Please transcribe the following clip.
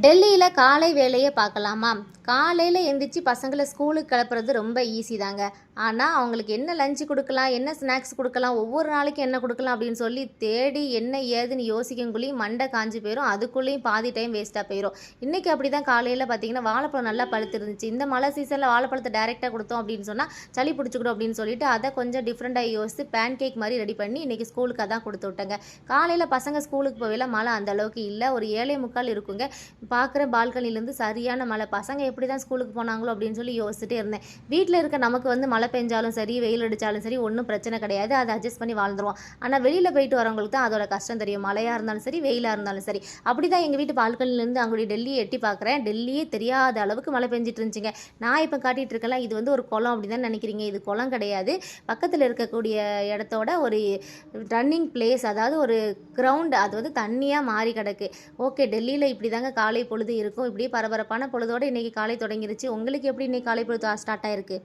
டெல்லியில் காலை வேலையை பார்க்கலாமா? காலையில் எந்திரிச்சு பசங்களை ஸ்கூலுக்கு கிளப்புறது ரொம்ப ஈஸி தாங்க. ஆனால் அவங்களுக்கு என்ன லஞ்சு கொடுக்கலாம், என்ன ஸ்நாக்ஸ் கொடுக்கலாம், ஒவ்வொரு நாளைக்கும் என்ன கொடுக்கலாம் அப்படின்னு சொல்லி தேடி என்ன ஏதுன்னு யோசிக்கக்குள்ளேயும் மண்டை காஞ்சி போயிடும். அதுக்குள்ளேயும் பாதி டைம் வேஸ்ட்டாக போயிடும். இன்றைக்கி அப்படி தான் காலையில் பார்த்தீங்கன்னா வாழைப்பழம் நல்லா பழுத்து இருந்துச்சு. இந்த மழை சீசனில் வாழைப்பழத்தை டைரெக்டாக கொடுத்தோம் அப்படின்னு சொன்னால் சளி பிடிச்சிக்கிடும் அப்படின்னு சொல்லிட்டு அதை கொஞ்சம் டிஃப்ரெண்ட்டாக யோசித்து பேன் கேக் மாதிரி ரெடி பண்ணி இன்றைக்கி ஸ்கூலுக்கு அதான் கொடுத்து விட்டேங்க. காலையில் பசங்க ஸ்கூலுக்கு போகல, மழை அந்த அளவுக்கு இல்லை, ஒரு 7:45 இருக்குங்க. பார்க்குற பால்கனிலேருந்து சரியான மழை. பசங்க எப்படி தான் ஸ்கூலுக்கு போனாங்களோ அப்படின்னு சொல்லி யோசிச்சுட்டே இருந்தேன். வீட்டில் இருக்க நமக்கு வந்து மழை பெஞ்சாலும் சரி, வெயில் அடித்தாலும் சரி ஒன்றும் பிரச்சனை கிடையாது, அதை அட்ஜஸ்ட் பண்ணி வாழ்ந்துருவோம். ஆனால் வெளியில் போயிட்டு வரவங்களுக்கு தான் அதோட கஷ்டம் தெரியும். மழையாக இருந்தாலும் சரி, வெயிலாக இருந்தாலும் சரி. அப்படி தான் எங்கள் வீட்டு பால்கனிலேருந்து அங்களுடைய டெல்லியை எட்டி பார்க்குறேன். டெல்லியே தெரியாத அளவுக்கு மழை பெஞ்சிட்டு இருந்துச்சுங்க. நான் இப்போ காட்டிகிட்டு இருக்கலாம், இது வந்து ஒரு குளம் அப்படி தான் நினைக்கிறீங்க. இது குளம் கிடையாது. பக்கத்தில் இருக்கக்கூடிய இடத்தோட ஒரு ரன்னிங் பிளேஸ், அதாவது ஒரு கிரவுண்ட், அது வந்து தண்ணியாக மாறி கிடக்கு. ஓகே, டெல்லியில் இப்படி தாங்க காலை பொழுது இருக்கும். இப்படி பரபரப்பான பொழுதோடு இன்றைக்கி காலை தொடங்கிருச்சு. உங்களுக்கு எப்படி இன்றைக்கி காலை பொழுது ஸ்டார்ட் ஆயிருக்கு?